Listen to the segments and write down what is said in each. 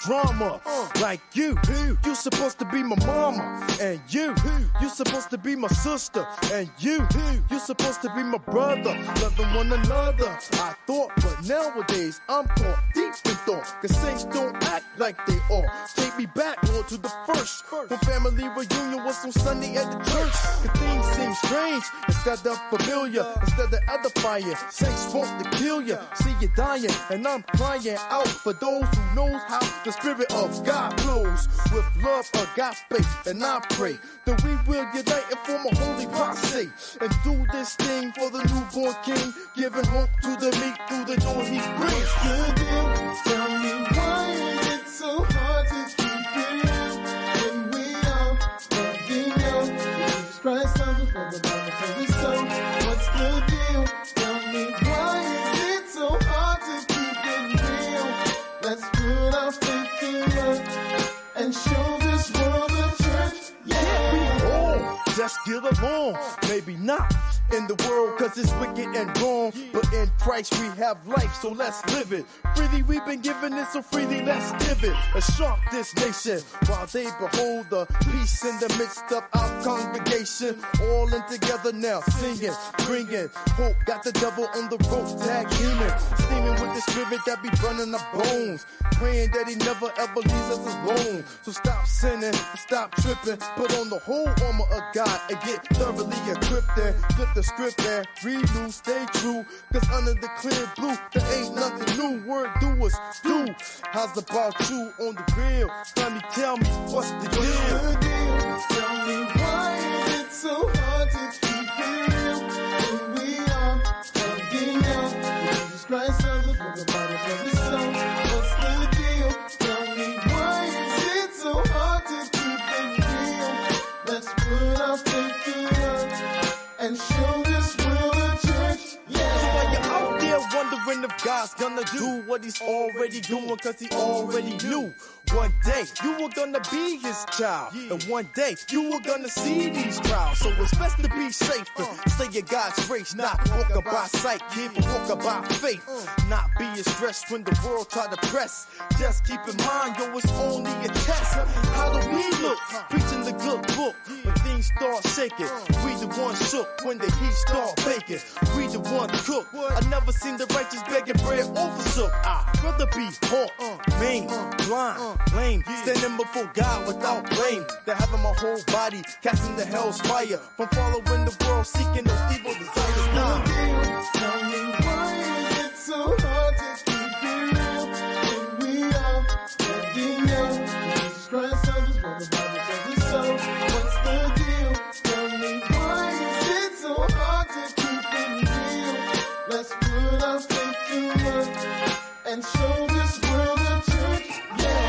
drama. Like you supposed to be my mama. And you supposed to be my sister. And you supposed to be my brother. Loving one another. I thought, but nowadays I'm caught deep in thought. Cause saints don't act like they are. Take me back, Lord, to the first. When family reunion was on Sunday at the church. Cause things seem strange instead of familiar. Instead of edifying, saints want to kill you. See you dying, and I'm crying out for those who knows how the Spirit of God flows. With love, agape, and I pray that we will unite and form a holy posse. And do this thing for the newborn king, giving hope to the meek through the door he brings. Good deal. Tell me why is it so hard to keep it real when we are loving you? Jesus Christ loves us from the bottom to the sun. What's the deal? Tell me why is it so hard to keep it real? Let's put our faith to work and show this world the church. Yeah, we all just get along. Maybe not in the world cause it's wicked and wrong, but in Christ we have life, so let's live it. Freely we've been given it, so freely let's give it. A sharp this nation, while they behold the peace in the midst of our congregation. All in together now, singing, bringing hope. Got the devil on the rope, tag demon, steaming with the Spirit that be burning our bones. Praying that he never ever leaves us alone. So stop sinning, stop tripping, put on the whole armor of God and get thoroughly equipped and flip the script and read new, stay true. Cause under the clear blue, there ain't nothing new. Word doers do. How's about you on the real? Finally tell me what's the deal? Tell me why is it so hard to keep it real when we are loving you? Jesus Christ loves us from the bottom of his soul. What's the deal? Tell me why is it so hard to keep it real? Let's put our faith to work and show this world a church. Yeah. So while you're out there wondering if God's gonna do what he's already doing, cause he already knew. One day you were gonna be his child, and one day you were gonna see these trials. So it's best to be safe and stay in God's race, not walking by sight, kid, but walking by faith. Not being stressed when the world try to press. Just keep in mind, yo, it's only a test. How do we look? Preaching the good book. When things start shaking, we the one shook. When the heat start baking, we the one cook. I never seen the righteous begging bread off a sook. I'd rather be hot, mean, blind, lame, standing before God without blame, than having my whole body casting the hell's fire from following the world, seeking those evil desires. Nah. Tell me why is it so hard to keep it real when we are loving you? Jesus Christ loves us from the bottom of his soul. What's the deal? Tell me why is it so hard to keep it real? Let's put our faith to work and show this world a church. Yeah.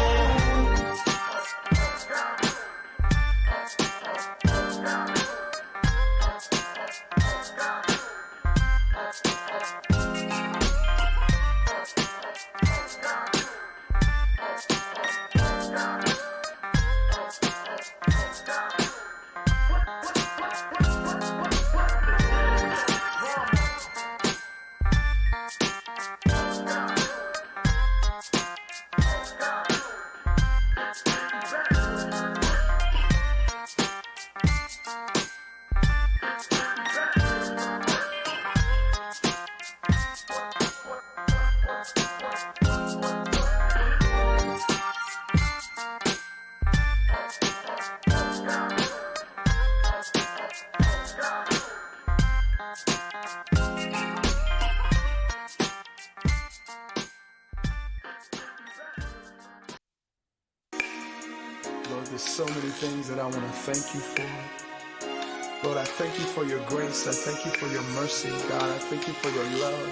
Lord, there's so many things that I want to thank you for. Lord, I thank you for your grace. I thank you for your mercy, God. I thank you for your love.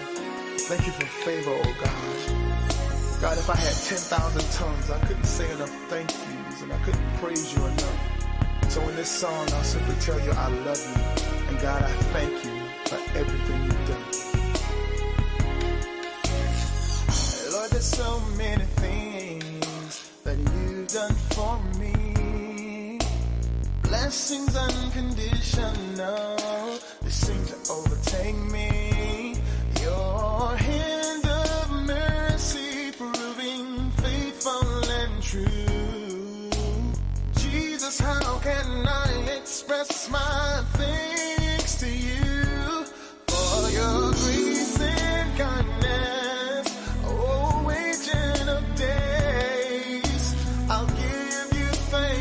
Thank you for favor, oh God. God, if I had 10,000 tongues, I couldn't say enough thank yous, and I couldn't praise you enough. So in this song, I'll simply tell you I love you. And God, I thank you for everything you've done. Lord, there's so many things that you've done for me. Blessings unconditional, they seem to overtake me. Your hand of mercy proving faithful and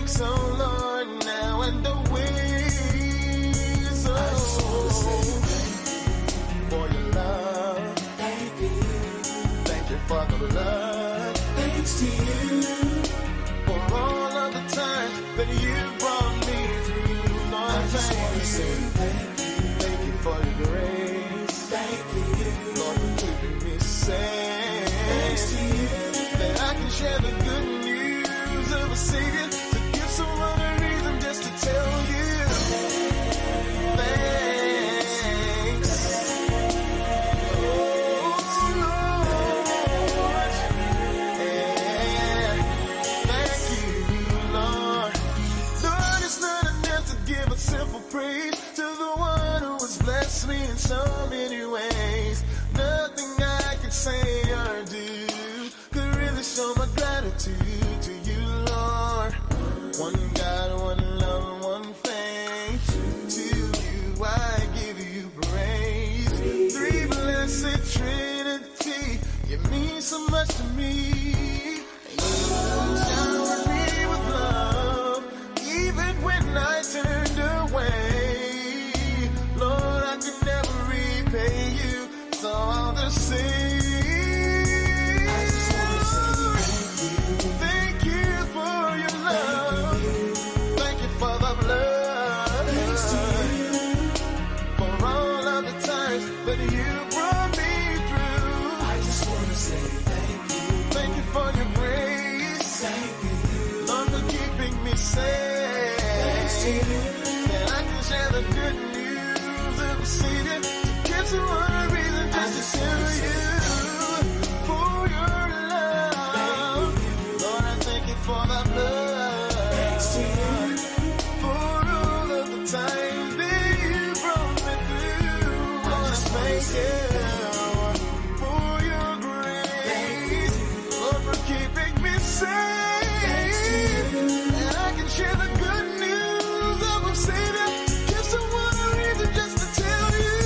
So Lord, now and always, oh, I just want to say thank you for your love. Thank you. Thank you for the blood. Thanks to you for all of the times that you brought me through. Lord, I just want to say thank you. Thank you for your grace. Thank you, Lord, for keeping me safe. Thanks to you that I can share the good news of a Savior, to give someone a reason just to tell you thanks. Oh Lord, yeah, thank you, Lord. Lord, it's not enough to give a simple praise to the one who has blessed me in so many ways. Nothing I could say or do could really show my gratitude to you, Lord. One God, one love, one faith. To you I give you praise. Three blessed Trinity, you mean so much to me. You showered me with love, even when I turned away. Lord, I could never repay you, so I'll just say thank you for your love. Thank you for the blood. Thanks to you for all of the times that you brought me through. I just want to say thank you. Thank you for your grace. Thank you, Lord, for keeping me safe. Thanks to you that I can share the good news of the Savior, to give someone a reason just to tell you for your love. Lord, I thank you for the blood. Thanks to you for all of the times that you brought me through. Lord, I thank you for your grace. Lord, for keeping me safe. And I can share the good news of a Savior, give someone a reason just to tell you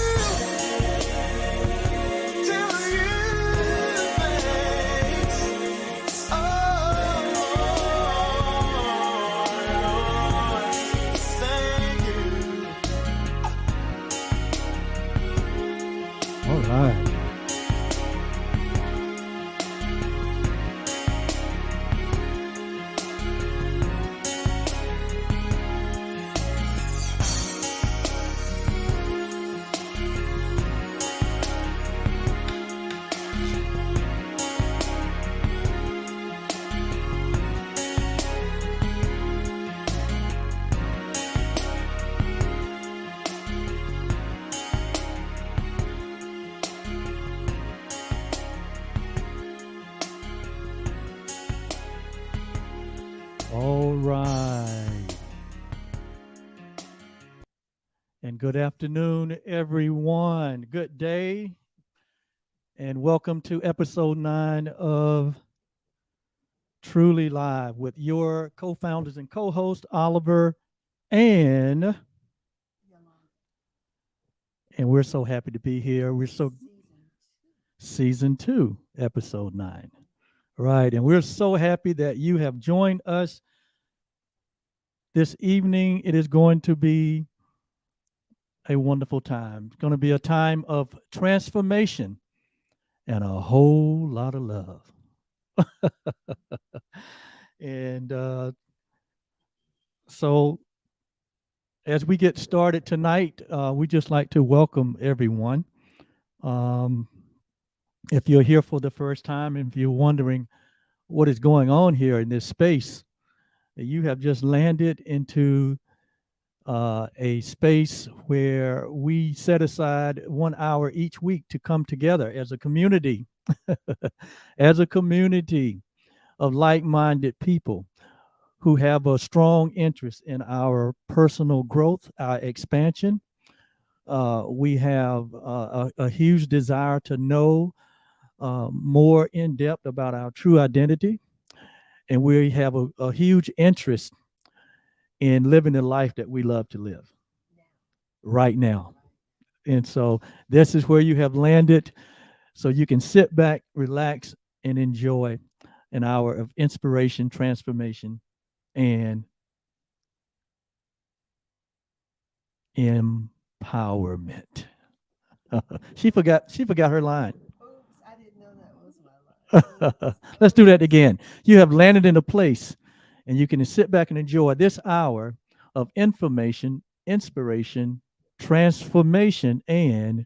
thanks. Oh, Lord, thank you. All right. All right. And good afternoon, everyone. Good day. And welcome to episode 9 of Truly Live with your co-founders and co-host, Oliver and we're so happy to be here. We're so season 2, episode 9. Right. And we're so happy that you have joined us this evening. It is going to be a wonderful time. It's going to be a time of transformation and a whole lot of love. And so as we get started tonight, we just like to welcome everyone. If you're here for the first time, and if you're wondering what is going on here in this space, you have just landed into a space where we set aside 1 hour each week to come together as a community, as a community of like-minded people who have a strong interest in our personal growth, our expansion. We have a huge desire to know more in depth about our true identity. And we have a huge interest in living the life that we love to live right now. And so this is where you have landed. So you can sit back, relax, and enjoy an hour of inspiration, transformation, and empowerment. She forgot her line. Oops, I didn't know that was my line. Oops. Let's do that Oops. again. You have landed in a place, and you can sit back and enjoy this hour of information, inspiration, transformation, and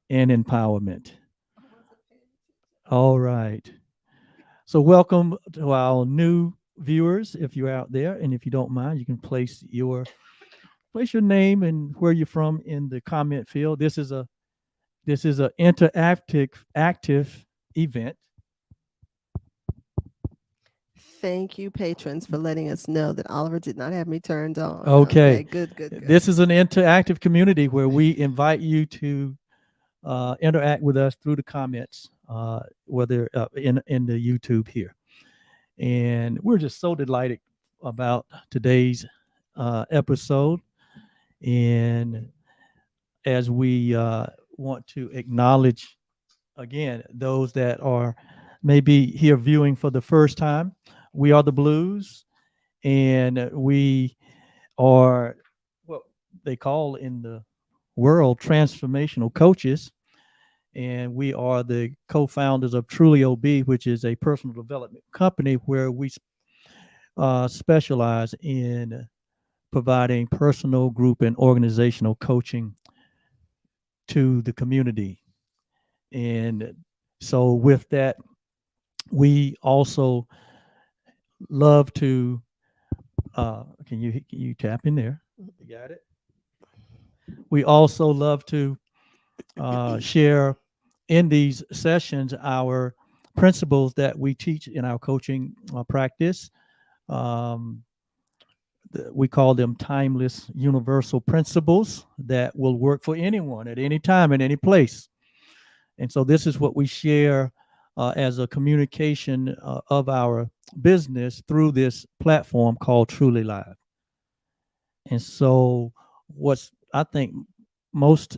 empowerment. I wasn't paying attention. All right. So, welcome to our new viewers. If you're out there, and if you don't mind, you can place your name and where you're from in the comment field. This is a interactive active event. Thank you, patrons, for letting us know that Oliver did not have me turned on. Okay. Good, good, good. This is an interactive community where we invite you to interact with us through the comments, whether in the YouTube here. And we're just so delighted about today's episode. And as we want to acknowledge again those that are maybe here viewing for the first time, we are the Blues, and we are what they call in the world transformational coaches. And we are the co-founders of Truly OB, which is a personal development company where we specialize in providing personal, group, and organizational coaching to the community. And so, with that, we also love to. Can you tap in there? You got it. We also love to share in these sessions our principles that we teach in our coaching practice. Um, we call them timeless universal principles that will work for anyone at any time in any place. And so this is what we share as a communication of our business through this platform called Truly Live. And so what's I think most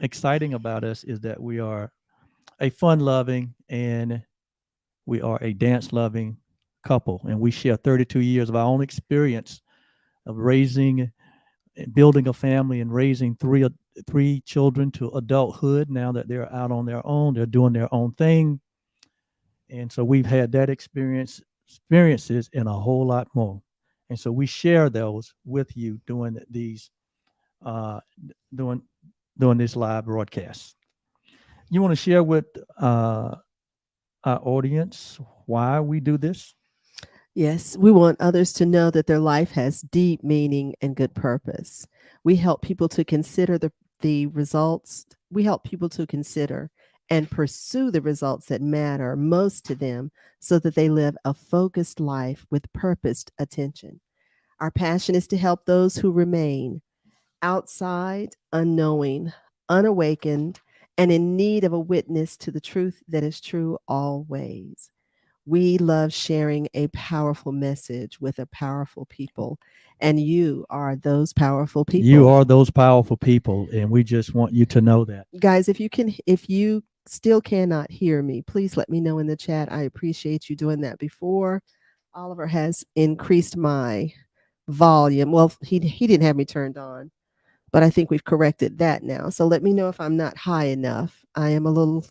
exciting about us is that we are a fun loving and we are a dance loving couple, and we share 32 years of our own experience of raising and building a family and raising three children to adulthood. Now that they're out on their own, they're doing their own thing. And so we've had that experiences and a whole lot more. And so we share those with you doing these uh doing doing this live broadcast. You want to share with our audience why we do this? Yes, we want others to know that their life has deep meaning and good purpose. We help people to consider the results. We help people to consider and pursue the results that matter most to them so that they live a focused life with purposed attention. Our passion is to help those who remain outside, unknowing, unawakened, and in need of a witness to the truth that is true always. We love sharing a powerful message with a powerful people, and you are those powerful people. You are those powerful people, and we just want you to know that. Guys, if you still cannot hear me, please let me know in the chat. I appreciate you doing that before. Oliver has increased my volume. Well, he didn't have me turned on, but I think we've corrected that now. So let me know if I'm not high enough. I am a little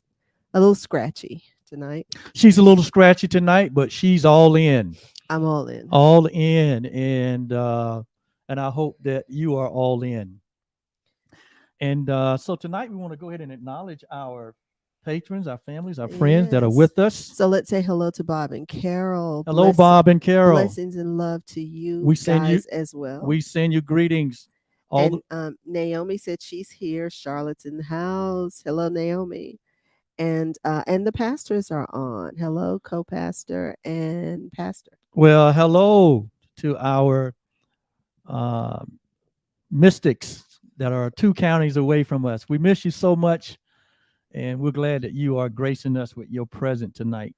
scratchy tonight. She's a little scratchy tonight, but she's all in. I'm all in. All in, and I hope that you are all in. And so tonight we want to go ahead and acknowledge our patrons, our families, our friends that are Yes. with us. So let's say hello to Bob and Carol. Hello, Bob and Carol. Blessings and love to you We send guys you- as well. We send you greetings. And Naomi said she's here. Charlotte's in the house. Hello, Naomi. And the pastors are on. Hello, co-pastor and pastor. Well, hello to our mystics that are 2 counties away from us. We miss you so much, and we're glad that you are gracing us with your presence tonight.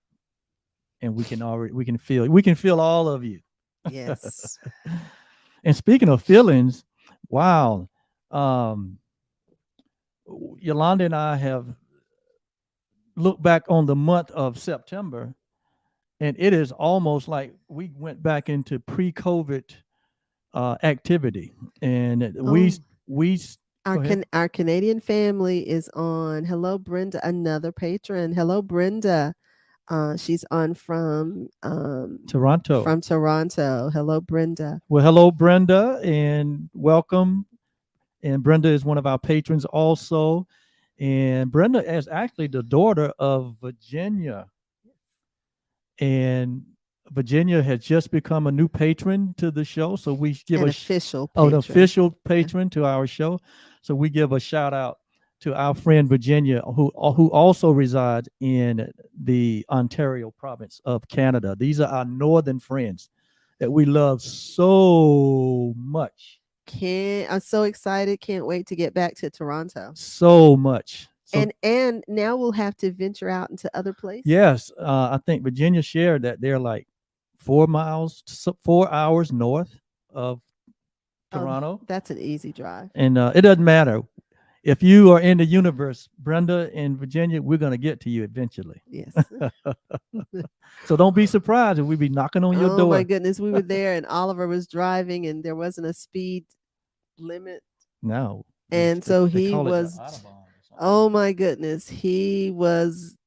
And we can feel all of you. Yes. And speaking of feelings, wow, Yolanda and I have looked back on the month of September, and it is almost like we went back into pre-COVID activity, and Oh, we go ahead. our Canadian family is on. Hello, Brenda, another patron. Hello, Brenda. She's on Toronto. from Toronto. Hello, Brenda. Well, hello, Brenda, and welcome. And Brenda is one of our patrons also. And Brenda is actually the daughter of Virginia. And Virginia has just become a new patron to the show. So we give An official an patron. official patron to our show. So we give a shout out to our friend Virginia, who also resides in the Ontario province of Canada. These are our northern friends that we love so much. I'm so excited. Can't wait to get back to Toronto. So much. So And now we'll have to venture out into other places. yes, I think Virginia shared that they're like 4 miles, 4 hours north of Toronto, That's an easy drive. and it doesn't matter if you are in the universe, Brenda and Virginia. We're gonna get to you eventually. Yes. So don't be surprised if we be knocking on your Oh my door. goodness, we were there and Oliver was driving and there wasn't a speed limit. No, And so they he call it the was, Autobahn or something. oh my goodness, he was,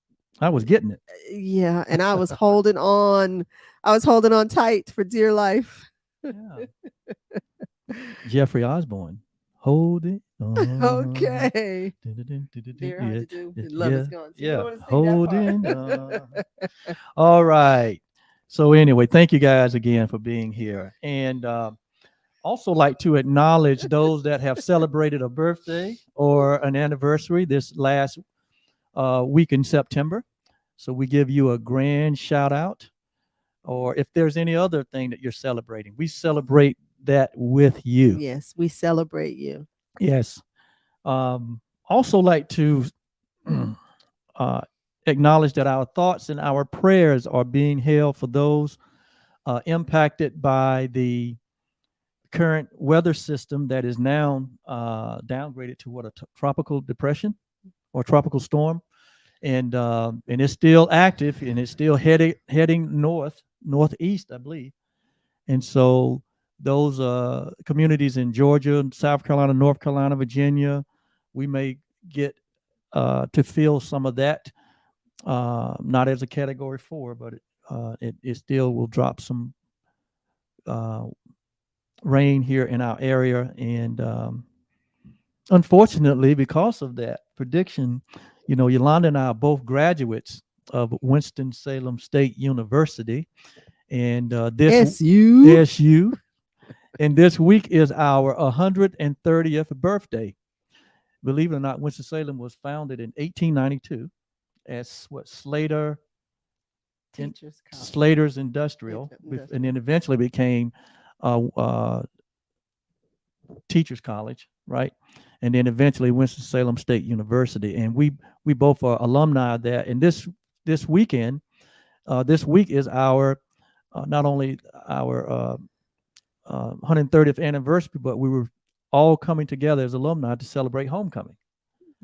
I was getting it. yeah, and I was holding on. I was holding on tight for dear life. Yeah. Jeffrey Osborne, hold it on. Okay. Very hard to do. Love is gone. So you don't want to sing holding that on. All right. So anyway, thank you guys again for being here, and also like to acknowledge those that have celebrated a birthday or an anniversary this last week in September. So we give you a grand shout out, or if there's any other thing that you're celebrating, we celebrate that with you. Yes, we celebrate you. Yes. Also like to uh, acknowledge that our thoughts and our prayers are being held for those impacted by the current weather system that is now downgraded to what, a tropical depression or tropical storm, and it's still active, and it's still heading northeast, I believe. And so those communities in Georgia, South Carolina, North Carolina, Virginia, we may get to feel some of that, not as a category 4, but it still will drop some uh, rain here in our area. And unfortunately, because of that prediction, Yolanda and I are both graduates of Winston-Salem State University. And SU. And this week is our 130th birthday. Believe it or not, Winston-Salem was founded in 1892 as Slater's Industrial, and then eventually became Teachers College, right? And then eventually Winston-Salem State University. And we both are alumni of that. And this weekend, this week is our not only our 130th anniversary, but we were all coming together as alumni to celebrate homecoming.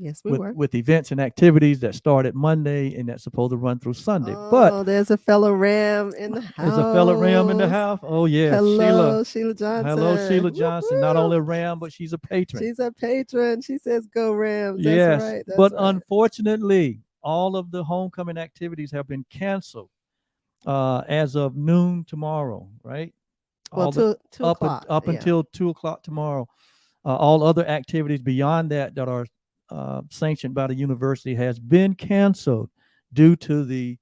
Yes, we were. With events and activities that started Monday and that's supposed to run through Sunday. Oh, but there's a fellow Ram in the house. There's a fellow Ram in the house. Oh yeah, hello, Sheila Johnson. Hello, Sheila Johnson. Woo-hoo. Not only a Ram, but she's a patron. She's a patron. She says, "Go Rams." That's yes, right. That's but right. Unfortunately, all of the homecoming activities have been canceled as of noon tomorrow. Right. Well, two o'clock. Up until 2 o'clock tomorrow. All other activities beyond that are sanctioned by the university has been canceled due to the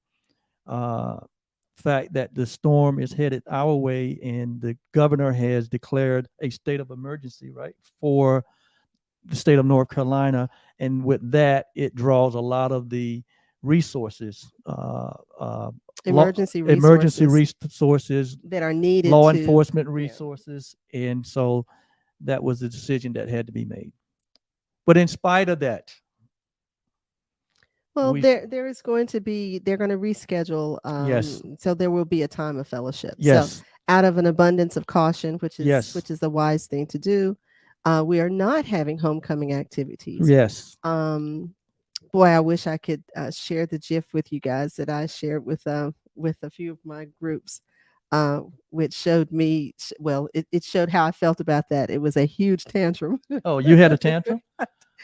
fact that the storm is headed our way, and the governor has declared a state of emergency, right, for the state of North Carolina. And with that, it draws a lot of the resources, emergency resources that are needed, law enforcement resources. And so that was the decision that had to be made. But in spite of that, well, there is going to be, they're going to reschedule. Yes. So there will be a time of fellowship. Yes. So out of an abundance of caution, which is Yes. which is the wise thing to do, we are not having homecoming activities. Yes. Boy, I wish I could share the GIF with you guys that I shared with a few of my groups. uh, which showed me, well, it showed how I felt about that. It was a huge tantrum. Oh, you had a tantrum?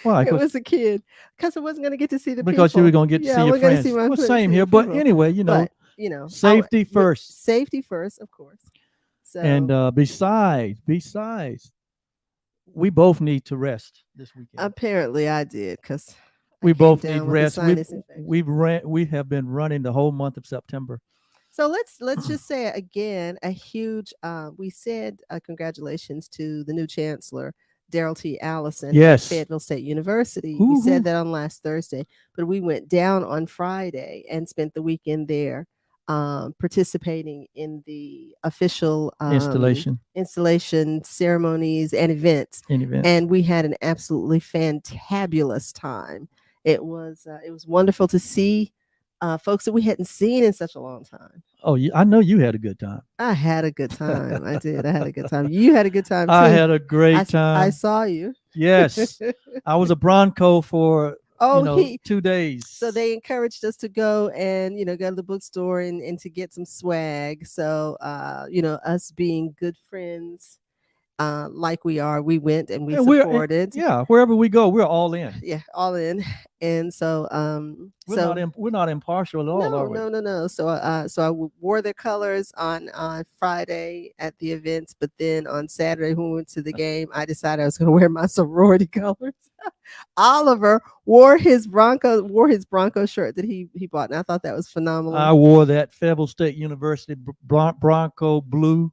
Why? It was a kid because I wasn't going to get to see the Because you were people. going to get to Yeah, see I your wasn't going to see friends. my Well, same see the here. But people. anyway, But safety first. safety first, of course. And So besides, we both need to rest this weekend. apparently I did because I We came both need down with a rest. sinus infection. We have been running the whole month of September. So let's just say again a huge. We said congratulations to the new chancellor, Daryl T. Allison at Yes. Fayetteville State University. We Woo-hoo. said that on last Thursday, but we went down on Friday and spent the weekend there, participating in the official installation ceremonies and events. In events. And we had an absolutely fantabulous time. It was wonderful to see folks that we hadn't seen in such a long time. Oh, I know you had a good time. I had a good time. I did. I had a good time. You had a good time too. I had a great time. I saw you. Yes. I was a Bronco for 2 days. So they encouraged us to go and go to the bookstore and to get some swag. So us being good friends, like we are, we went and we supported. Wherever we go, we're all in. Yeah, all in. And so we're not impartial at all, are we? No. So I wore their colors on Friday at the events, but then on Saturday when we went to the game, I decided I was going to wear my sorority colors. Oliver wore his Bronco shirt that he bought, and I thought that was phenomenal. I wore that Fayetteville State University Bronco blue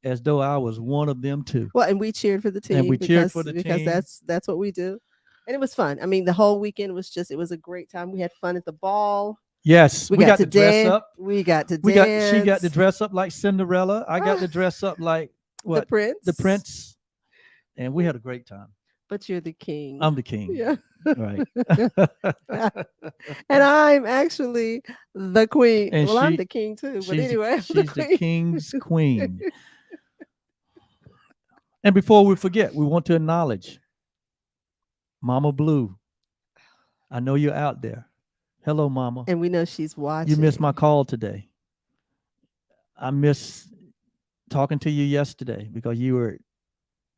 as though I was one of them too. Well, and we cheered for the team. Because that's what we do. And it was fun. I mean, the whole weekend was it was a great time. We had fun at the ball. Yes, we got to dress up. We got to dance. She got to dress up like Cinderella. I got to dress up like what? The Prince. And we had a great time. But you're the king. I'm the king. Yeah. Right. And I'm actually the queen. And I'm the king too. But anyway, she's the king's queen. And before we forget, we want to acknowledge Mama Blue. I know you're out there. Hello, Mama. And we know she's watching. You missed my call today. I miss talking to you yesterday because you were,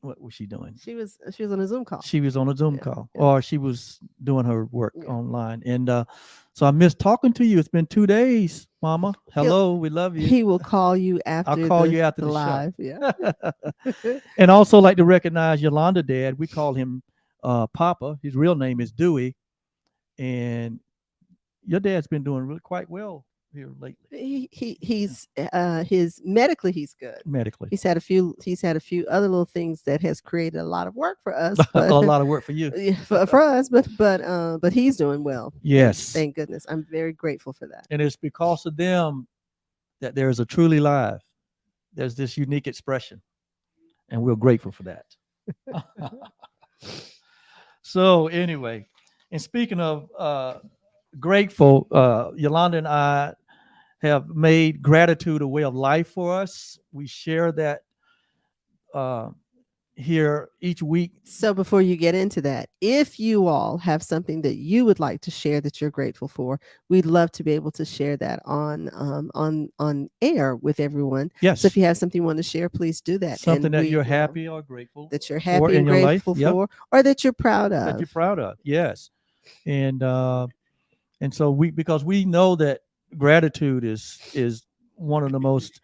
what was she doing? She was on a Zoom call. She was on a Zoom call. Or she was doing her work online. And so I missed talking to you. It's been 2 days, Mama. Hello, we love you. He will call you after I'll call you after the live. Show. Yeah. And also like to recognize Yolanda Dad. We call him Papa. His real name is Dewey. And your dad's been doing really quite well here lately. He's medically he's good. Medically. He's had a few other little things that has created a lot of work for us. But, a lot of work for you. for us, but he's doing well. Yes. Thank goodness. I'm very grateful for that. And it's because of them that there's a Truly Live. There's this unique expression. And we're grateful for that. So anyway, and speaking of grateful, Yolanda and I have made gratitude a way of life for us. We share that here each week. So before you get into that, if you all have something that you would like to share that you're grateful for, we'd love to be able to share that on air with everyone. Yes. So if you have something you want to share, please do that. Something that you're happy or grateful that you're happy and grateful for, or that you're proud of. That you're proud of. Yes. And so because we know that gratitude is one of the most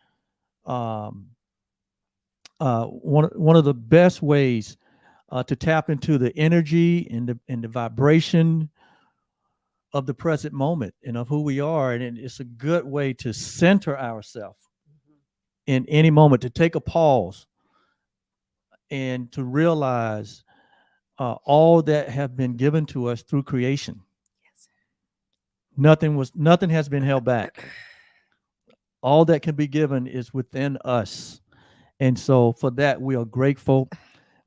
one of the best ways to tap into the energy and the vibration of the present moment and of who we are. And it's a good way to center ourselves in any moment, to take a pause and to realize all that have been given to us through creation. Yes. Nothing has been held back. All that can be given is within us. And so for that, we are grateful,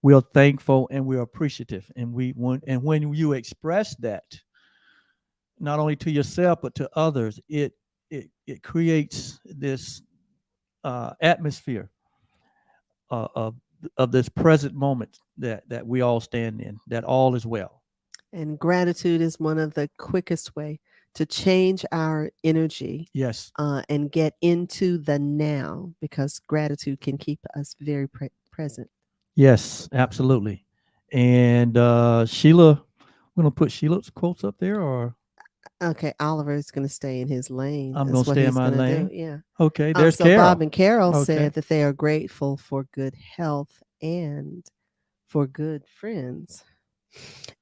we are thankful, and we are appreciative. And when you express that, not only to yourself, but to others, it creates this atmosphere of this present moment that we all stand in, that all is well. And gratitude is one of the quickest way to change our energy Yes. and get into the now, because gratitude can keep us very present. Yes, absolutely. And Sheila, we're gonna put Sheila's quotes up there, or Okay, Oliver is going to stay in his lane. I'm gonna That's what stay in he's my going to do. lane. Yeah. Okay, there's So Bob Carol. and Carol Okay. said that they are grateful for good health and for good friends.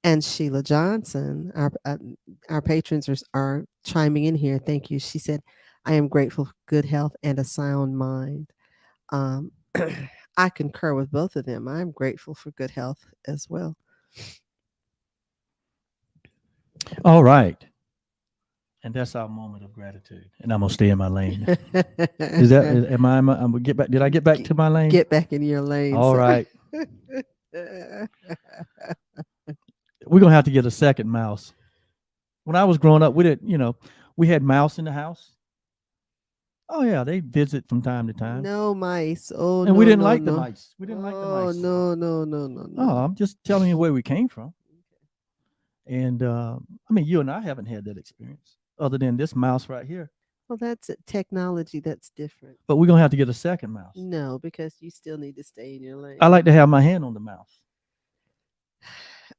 And Sheila Johnson, our patrons are chiming in here. Thank you. She said, "I am grateful for good health and a sound mind." Um, I concur with both of them. I'm grateful for good health as well. All right. And that's our moment of gratitude. And I'm gonna stay in my lane. Is that? I'm gonna get back. Did I get back G- to my lane? Get back in your lane, All sir. right. We're gonna have to get a second mouse. When I was growing up, we didn't. We had mouse in the house. Oh yeah, they visit from time to time, No mice. Oh and we no didn't no like the no. mice. We didn't like the Oh mice. no no no no Oh, no. I'm just telling you where we came from. And I mean, you and I haven't had that experience, other than this mouse right here. Well, that's technology. That's different. But we're gonna have to get a second mouse. No, because you still need to stay in your lane. I like to have my hand on the mouse.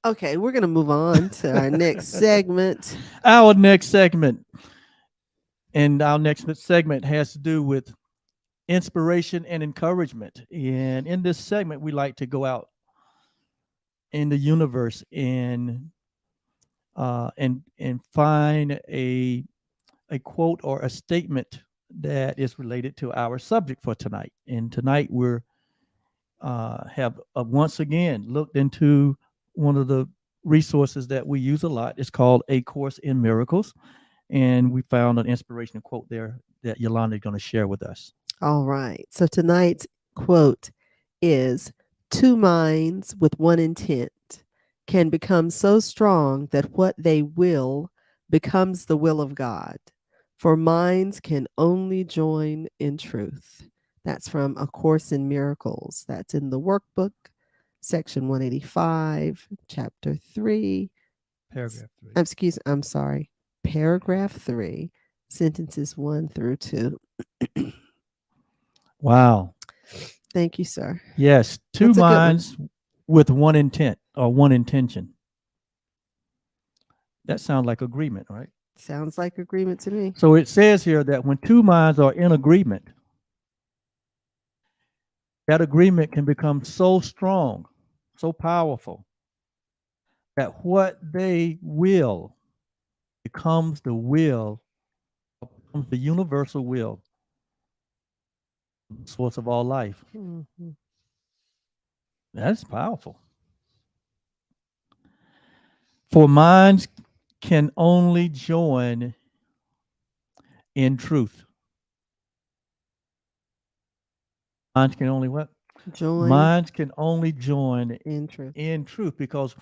Okay, we're gonna move on to our next segment. Our next segment, and our next segment has to do with inspiration and encouragement. And in this segment, we like to go out in the universe and find a quote or a statement that is related to our subject for tonight. And tonight we're have once again looked into one of the resources that we use a lot. It's called A Course in Miracles, and we found an inspirational quote there that Yolanda is going to share with us. All right. So tonight's quote is, "Two minds with one intent can become so strong that what they will becomes the will of God. For minds can only join in truth." That's from A Course in Miracles. That's in the workbook, section 185, chapter 3. Paragraph 3. I'm sorry. Paragraph 3, sentences 1 through 2. Wow. Thank you, sir. Yes, two That's a good one. minds with one intent or one intention. That sounds like agreement, right? Sounds like agreement to me. So it says here that when two minds are in agreement, that agreement can become so strong, so powerful, that what they will becomes the will, becomes the universal will, source of all life. Mhm. That's powerful. For minds can only join in truth. Minds can only what? Join Minds can only join in truth. in truth, because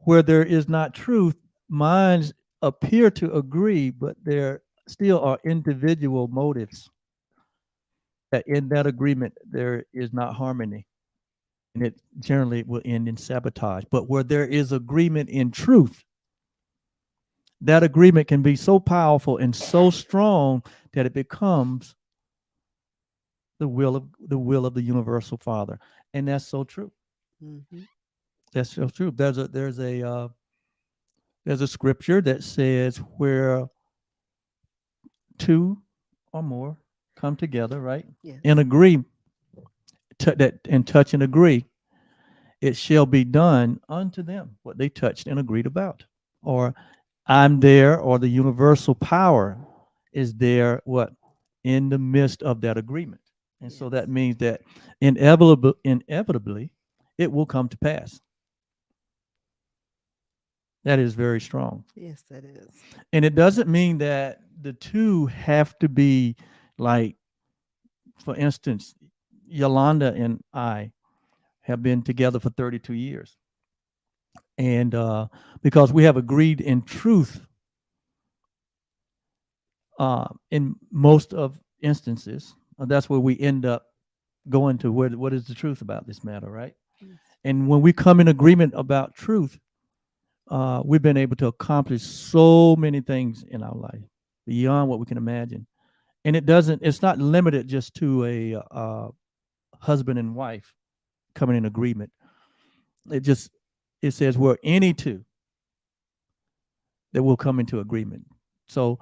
where there is not truth, minds appear to agree, but there still are individual motives. That in that agreement there is not harmony, and it generally will end in sabotage. But where there is agreement in truth, that agreement can be so powerful and so strong that it becomes the will of the universal Father, and that's so true. Mhm. That's so true. There's a scripture that says where two or more come together, right, Yes. and agree that and touch and agree, it shall be done unto them what they touched and agreed about. Or I'm there, or the universal power is there, what, in the midst of that agreement. And so that Yes. means that inevitably it will come to pass. That is very strong. Yes, that is. And it doesn't mean that the two have to be like, for instance, Yolanda and I have been together for 32 years. And because we have agreed in truth in most of instances, that's where we end up going to what is the truth about this matter, right? Yes. And when we come in agreement about truth, we've been able to accomplish so many things in our life beyond what we can imagine. And it's not limited just to a husband and wife coming in agreement. It just, it says we're any two that will come into agreement. So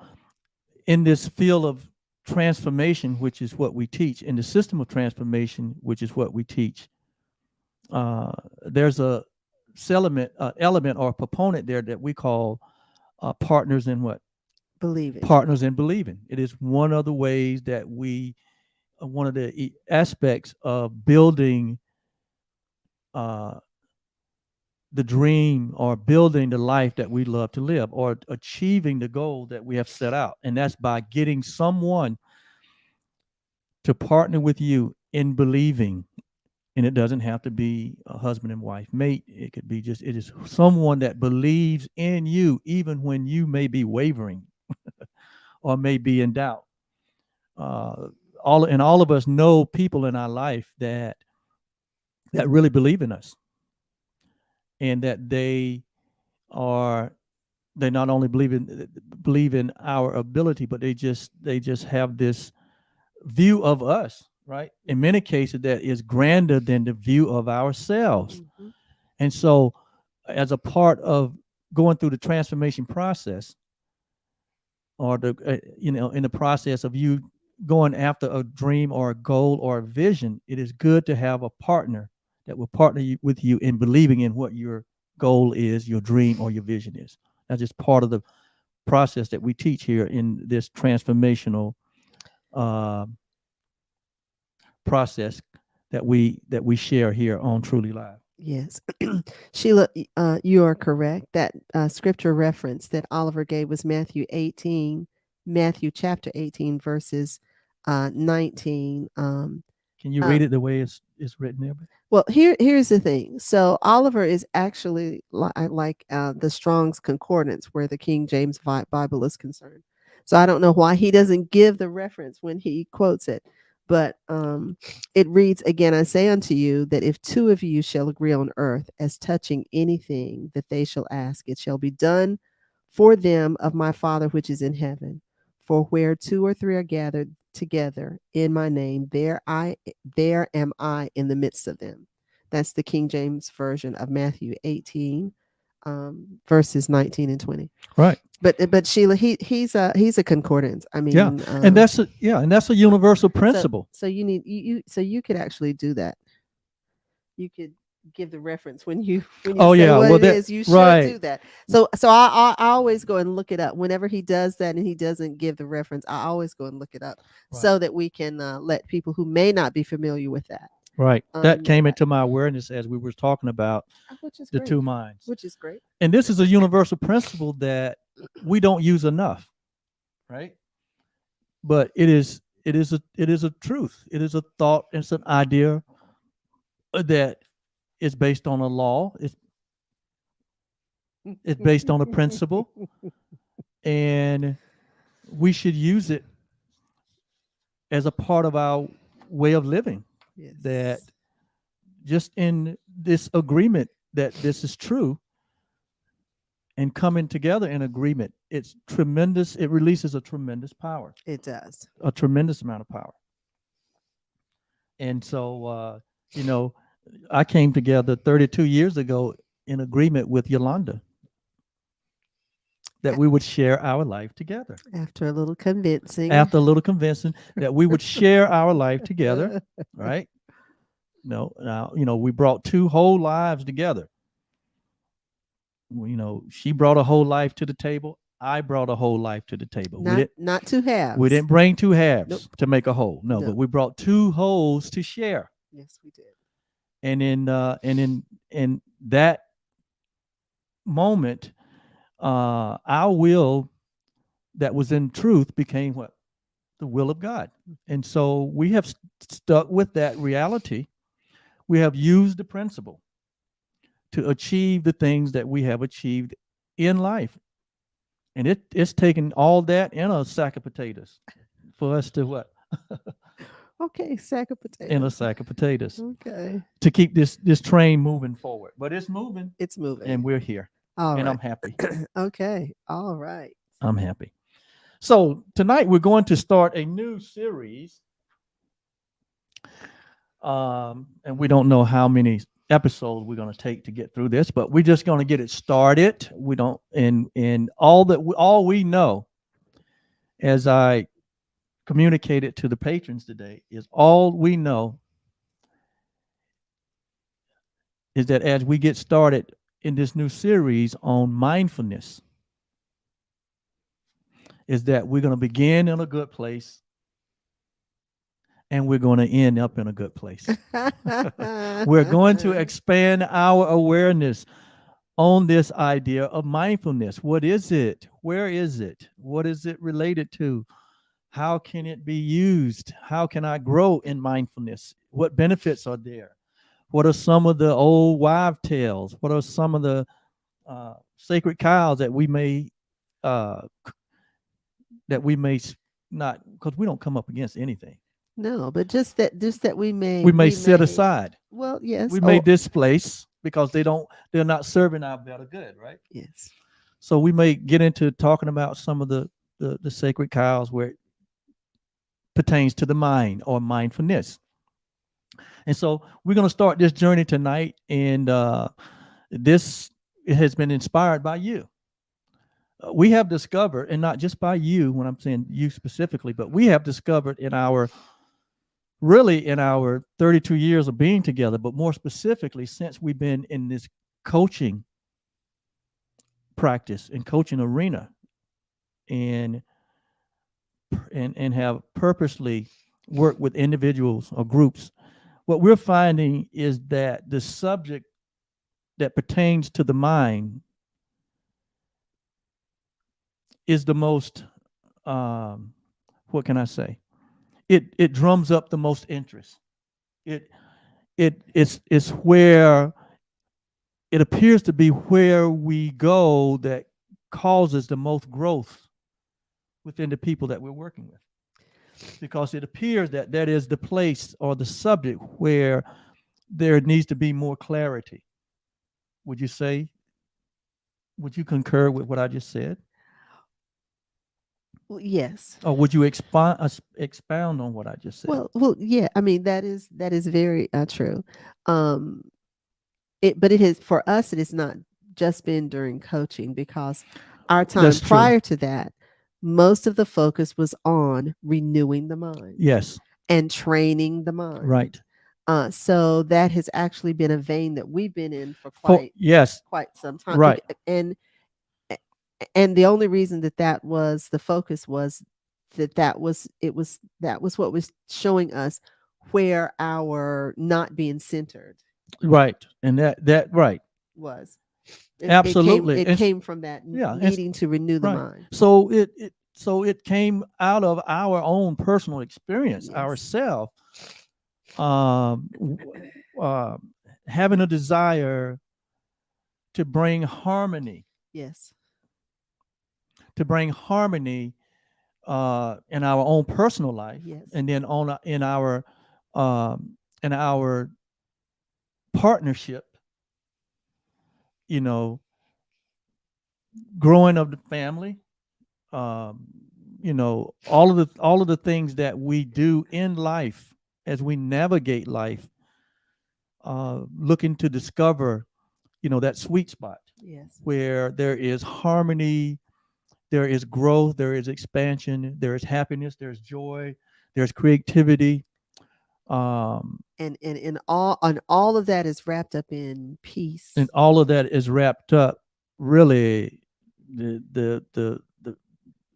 in this field of transformation, which is what we teach, in the system of transformation, which is what we teach, there's a element or proponent there that we call partners in what? Believe it. Partners in believing. It is one of the ways that one of the aspects of building uh, the dream or building the life that we love to live or achieving the goal that we have set out. And that's by getting someone to partner with you in believing. And it doesn't have to be a husband and wife mate. It could be just, it is someone that believes in you, even when you may be wavering or may be in doubt. All of us know people in our life that really believe in us, and that are they not only believe in our ability, but they just have this view of us, right? In many cases, that is grander than the view of ourselves. Mhm. And so, as a part of going through the transformation process, or in the process of you going after a dream or a goal or a vision, it is good to have a partner that will partner with you in believing in what your goal is, your dream, or your vision is. That's just part of the process that we teach here in this transformational uh, process that we share here on Truly Live. Yes. Sheila, you are correct. That scripture reference that Oliver gave was Matthew chapter 18, verses 19. Can you uh, read it the way it's written there? Well, here's the thing. So Oliver is actually like the Strong's Concordance, where the King James Bible is concerned. So I don't know why he doesn't give the reference when he quotes it, but it reads, "Again, I say unto you that if two of you shall agree on earth as touching anything that they shall ask, it shall be done for them of my Father which is in heaven. For where two or three are gathered together in my name, there am I in the midst of them." That's the King James version of Matthew 18, verses 19 and 20. Right. But Sheila, he's a concordance. I Yeah. mean, And that's a universal principle. so you need so you could actually do that. You could give the reference when you Oh say yeah. what Well, it is. You should do right. that. So I always go and look it up whenever he does that, and he doesn't give the reference. I always go and look it up Right. so that we can let people who may not be familiar with that. Right. That know came that. into my awareness as we were talking about Which is the great. two minds. Which is great. And this is a universal principle that we don't use enough, right? But it is a truth. It is a thought. It's an idea that is based on a law. It's based on a principle, and we should use it as a part of our way of living. Yes. That just in this agreement that this is true, and coming together in agreement, it's tremendous. It releases a tremendous power, It does. a tremendous amount of power. And so, I came together 32 years ago in agreement with Yolanda that we would share our life together. After a little convincing. After a little convincing, that we would share our life together, right? No, now, we brought two whole lives together. She brought a whole life to the table. I brought a whole life to the table. Not two halves. We didn't bring two halves Nope. to make a whole. No, No. but we brought two wholes to share. Yes, we did. And in that moment, our will that was in truth became what? The will of God. And so we have stuck with that reality. We have used the principle to achieve the things that we have achieved in life. And it's taken all that and a sack of potatoes for us to what? Okay, sack of potatoes. In a sack of potatoes. Okay. To keep this train moving forward. But it's moving. It's moving. And we're here. All and right. I'm happy. Okay. All right. I'm happy. So tonight we're going to start a new series, and we don't know how many episodes we're going to take to get through this, but we're just going to get it started. We don't, and all we know, as I communicated to the patrons today, is all we know is that as we get started in this new series on mindfulness, is that we're going to begin in a good place and we're going to end up in a good place. We're going to expand our awareness on this idea of mindfulness. What is it? Where is it? What is it related to? How can it be used? How can I grow in mindfulness? What benefits are there? What are some of the old wives' tales? What are some of the sacred cows that we may uh, that we may not, because we don't come up against anything. No, but just that We may we set may, aside. well, yes. We may Oh, displace because they're not serving our better good, right? yes. So we may get into talking about some of the sacred cows where it pertains to the mind or mindfulness. And so we're going to start this journey tonight, and this has been inspired by you. We have discovered, and not just by you, when I'm saying you specifically, but we have discovered in our 32 years of being together, but more specifically since we've been in this coaching practice and coaching arena, and and have purposely worked with individuals or groups, what we're finding is that the subject that pertains to the mind is the most what can I say? It drums up the most interest. It it's where it appears to be where we go that causes the most growth within the people that we're working with, because it appears that that is the place or the subject where there needs to be more clarity. Would you say, would you concur with what I just said? Well, yes. Or would you expound on what I just said? Yeah. I mean, that is very true. Um, but it has, for us, it has not just been during coaching, because our time That's true. prior to that, most of the focus was on renewing the mind Yes. and training the mind. Right. So that has actually been a vein that we've been in for Yes. quite some time. Right. And the only reason that was the focus was that was what was showing us where our not being centered Right. And that right. was. Absolutely. It came from that Yeah. needing to renew the Right. mind. So it came out of our own personal experience, Yes. ourselves, um, uh, having a desire to bring harmony, Yes. to bring harmony in our own personal life, Yes. and then in our partnership, you know, growing of the family, um, all of the things that we do in life as we navigate life, looking to discover, that sweet spot Yes. where there is harmony, there is growth, there is expansion, there is happiness, there's joy, there's creativity. And all of that is wrapped up in peace. And all of that is wrapped up, really, the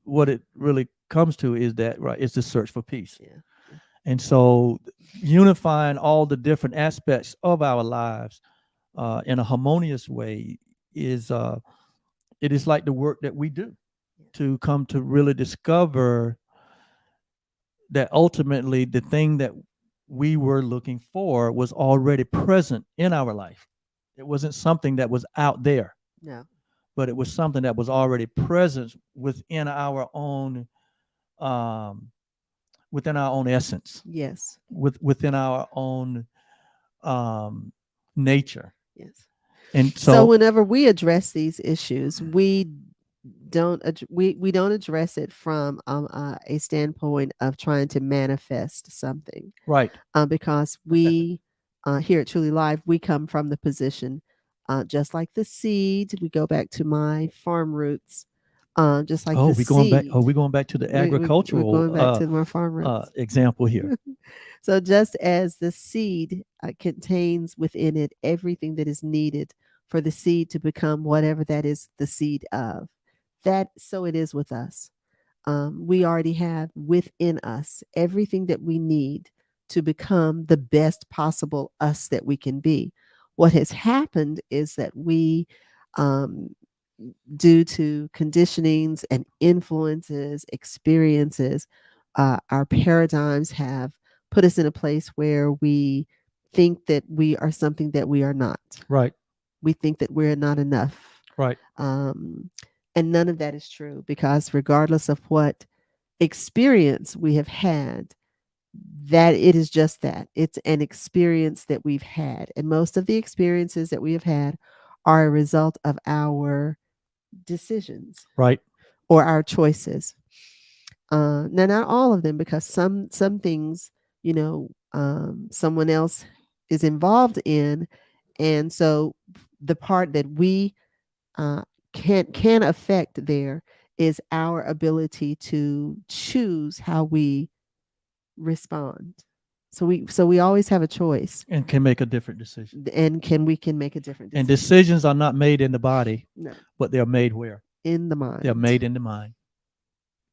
what it really comes to is that, right, it's the search for peace. Yeah. And so unifying all the different aspects of our lives in a harmonious way is it is like the work that we do to come to really discover that ultimately the thing that we were looking for was already present in our life. It wasn't something that was out there. No. But it was something that was already present within our own essence. Yes. Within our own nature. Yes. And So so, whenever we address these issues, we don't address it from a standpoint of trying to manifest something, right. because we here at Truly Life, we come from the position, just like the seed. We go back to my farm roots, just like Oh, the we going back. Oh, seed. we going back to the We're agricultural going back to my farm roots. example here. So, just as the seed contains within it everything that is needed for the seed to become whatever that is the seed of, that so it is with us. We already have within us everything that we need to become the best possible us that we can be. What has happened is that we, um, due to conditionings and influences, experiences, our paradigms have put us in a place where we think that we are something that we are not. Right. We think that we're not enough. Right. Um, and none of that is true, because regardless of what experience we have had, that it is just that it's an experience that we've had. And most of the experiences that we have had are a result of our decisions Right. or our choices. Now, not all of them, because some things, someone else is involved in, and so the part that we uh, can affect there is our ability to choose how we respond. So we always have a choice, And can make a different decision. and we can make a different And decision. decisions are not made in the body, No, but they're made where? in the They're mind. made in the mind.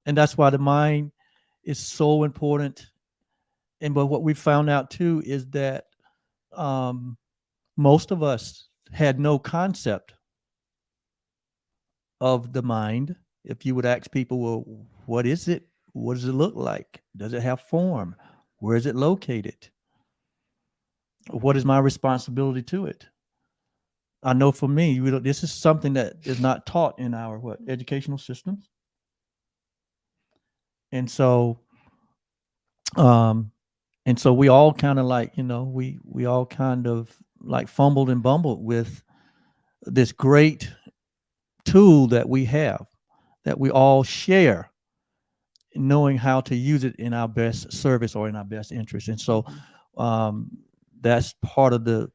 And that's why the mind is so important. And but what we found out too is that um, most of us had no concept of the mind. If you would ask people, well, what is it? What does it look like? Does it have form? Where is it located? What is my responsibility to it? I know for me, this is something that is not taught in our educational systems, and so, um, we all kind of like we all kind of like fumbled and bumbled with this great tool that we have, that we all share, knowing how to use it in our best service or in our best interest. And so, um, that's part of the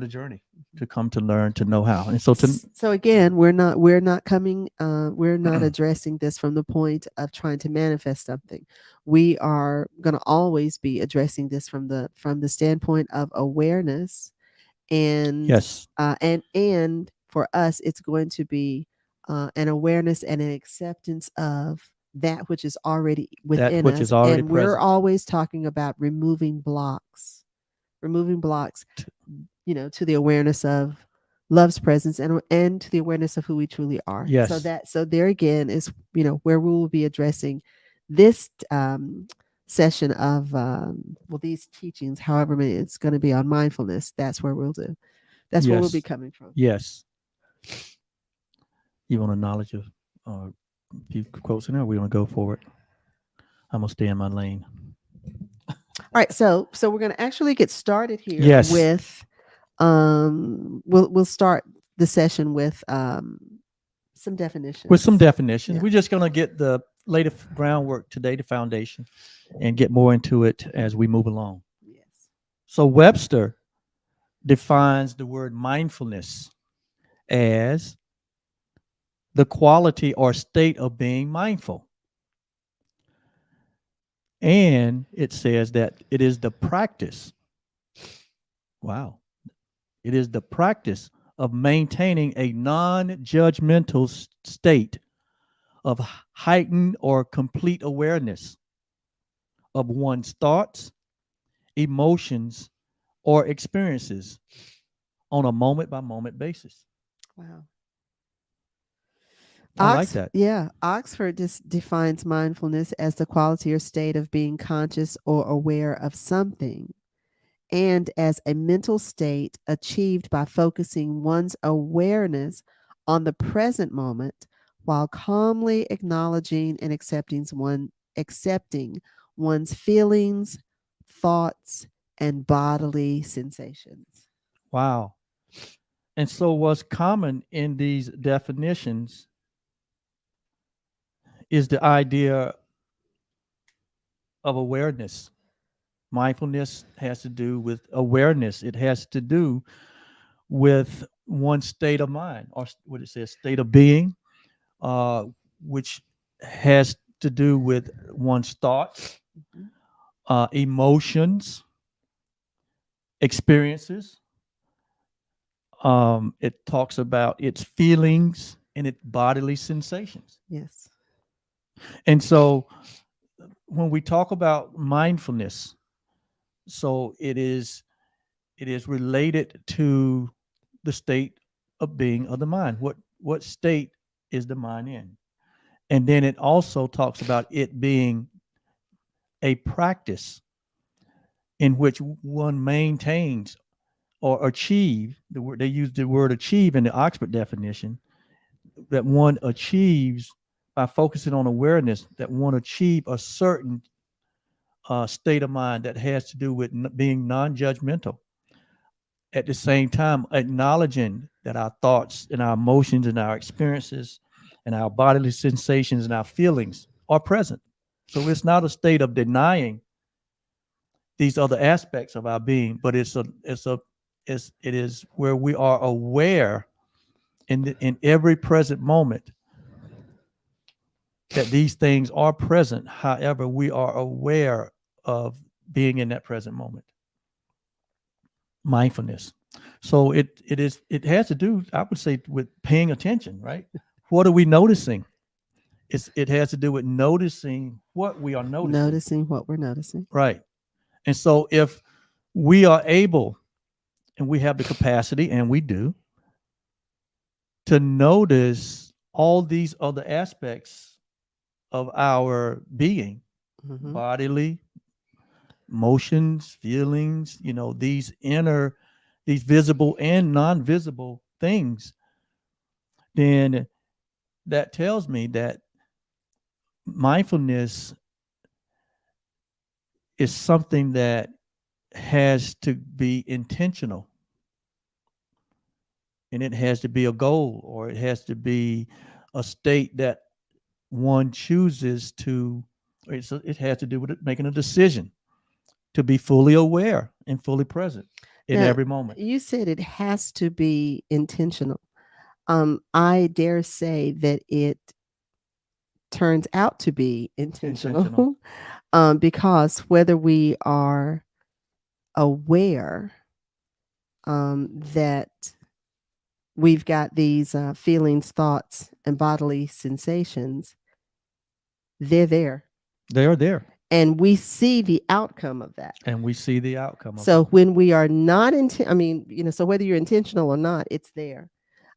journey to come to learn to know how. And so So again, we're not coming we're not addressing this from the point of trying to manifest something. We are going to always be addressing this from the standpoint of awareness, and yes, and for us it's going to be an awareness and an acceptance of that which is already that within which us, is already and we're present. always talking about removing blocks, to the awareness of love's presence, and to the awareness of who we truly are. So Yes, that so there again is where we will be addressing this session of these teachings, however many it's going to be on mindfulness. That's where we'll be yes, coming from. yes. You want a knowledge of a few quotes in there? Or we want to go for it? I'm gonna stay in my lane. All right, so we're going to actually get started here Yes, with we'll start the session with some definitions. with some definitions. Yeah. We're just gonna get the later groundwork today, the foundation, and get more into it as we move along. Yes. So Webster defines the word mindfulness as the quality or state of being mindful. And it says that it is the practice. Wow. It is the practice of maintaining a non judgmental state of heightened or complete awareness of one's thoughts, emotions, or experiences on a moment by moment basis. Wow. I like that. Yeah, Oxford defines mindfulness as the quality or state of being conscious or aware of something, and as a mental state achieved by focusing one's awareness on the present moment while calmly acknowledging and accepting one's feelings, thoughts, and bodily sensations. Wow. And so, what's common in these definitions is the idea of awareness. Mindfulness has to do with awareness, it has to do with one state of mind, or what it says, state of being, uh, which has to do with one's thoughts, Mhm. emotions, experiences. It talks about its feelings and its bodily sensations. Yes. And so when we talk about mindfulness, so it is related to the state of being of the mind. What state is the mind in? And then it also talks about it being a practice in which one maintains or achieve the word, they use the word achieve in the Oxford definition, that one achieves by focusing on awareness, that one achieve a certain state of mind that has to do with being non-judgmental, at the same time acknowledging that our thoughts and our emotions and our experiences and our bodily sensations and our feelings are present. So it's not a state of denying these other aspects of our being, but it is where we are aware in every present moment that these things are present. However, we are aware of being in that present moment. Mindfulness. So it has to do, I would say, with paying attention, right? What are we noticing? It has to do with noticing what we are noticing. Noticing what we're noticing. Right. And so if we are able and we have the capacity, and we do, to notice all these other aspects of our being, Hmm. bodily, emotions, feelings, these visible and non-visible things, then that tells me that mindfulness is something that has to be intentional, and it has to be a goal, or it has to be a state that one chooses to, it has to do with it, making a decision to be fully aware and fully present in Now, every moment. you said it has to be intentional. I dare say that it turns out to be Intentional. intentional, because whether we are aware that we've got these feelings, thoughts, and bodily sensations, they're there. They are there, And we see the outcome of that. and we see the outcome of So that. when we are not I mean, so whether you're intentional or not, it's there.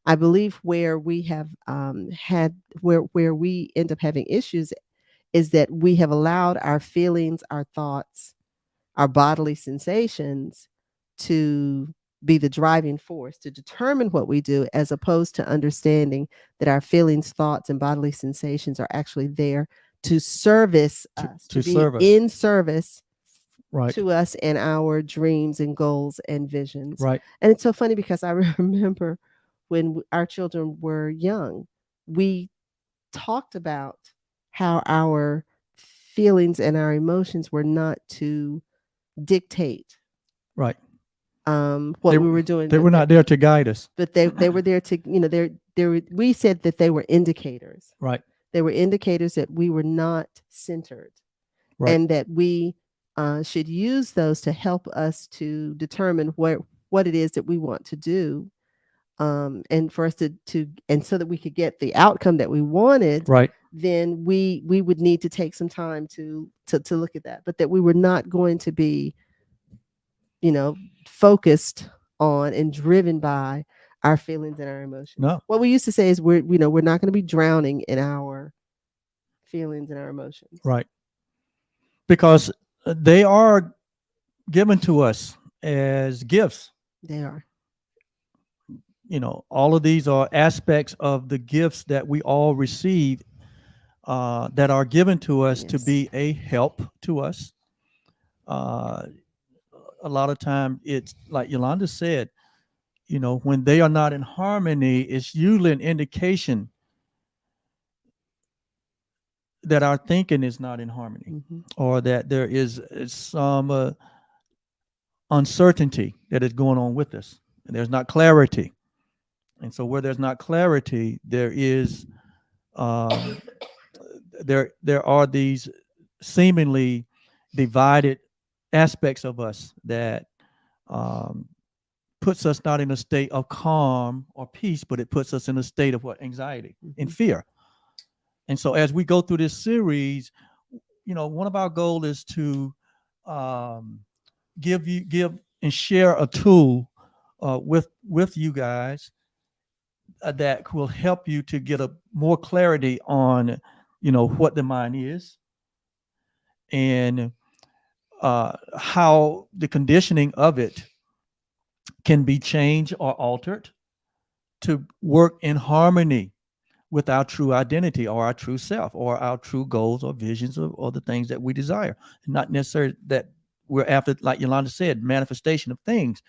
I believe where we have had where we end up having issues is that we have allowed our feelings, our thoughts, our bodily sensations to be the driving force to determine what we do, as opposed to understanding that our feelings, thoughts, and bodily sensations are actually there to service us, to To be serve us. in service Right. to us and our dreams and goals and visions. Right. And it's so funny because I remember when our children were young, we talked about how our feelings and our emotions were not to dictate Right. what They, we were doing, they were not there to guide us. but they were there to, we said that they were indicators. Right. They were indicators that we were not centered, Right. and that we should use those to help us to determine what it is that we want to do, and for us to and so that we could get the outcome that we wanted. Right. Then we would need to take some time to look at that, but that we were not going to be, focused on and driven by our feelings and our emotions. No. What we used to say is we're not going to be drowning in our feelings and our emotions. Right. Because they are given to us as gifts. They are. All of these are aspects of the gifts that we all receive, that are given to us to Yes. be a help to us. Uh, a lot of time, it's like Yolanda said, when they are not in harmony, it's usually an indication that our thinking is not in harmony, or that there is some uncertainty that is going on with us, and there's not clarity. And so, where there's not clarity, there is um, there are these seemingly divided aspects of us that um, puts us not in a state of calm or peace, but it puts us in a state of what? Anxiety and fear. And so, as we go through this series, one of our goals is to um, give and share a tool with you guys that will help you to get a more clarity on what the mind is, and how the conditioning of it can be changed or altered to work in harmony with our true identity, or our true self, or our true goals or visions, or the things that we desire. Not necessarily that we're after, like Yolanda said, manifestation of things,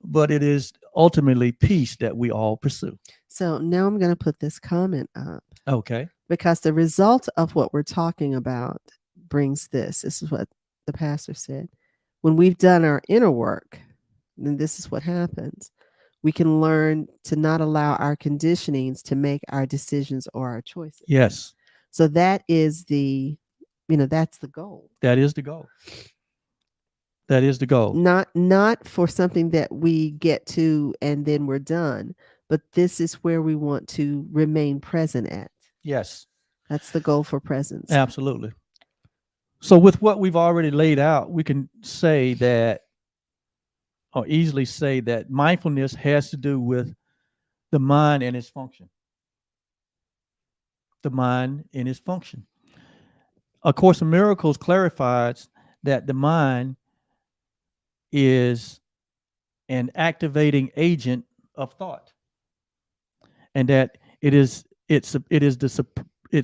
but it is ultimately peace that we all pursue. So now I'm going to put this comment up. Okay. Because the result of what we're talking about brings this. This is what the pastor said. When we've done our inner work, then this is what happens. We can learn to not allow our conditionings to make our decisions or our choices. Yes. So that is that's the goal. That is the goal. That is the goal. Not for something that we get to and then we're done, but this is where we want to remain present at. Yes. That's the goal for presence. Absolutely. So with what we've already laid out, we can say that, or easily say that, mindfulness has to do with the mind and its function. The mind and its function. A Course in Miracles clarifies that the mind is an activating agent of thought, and that it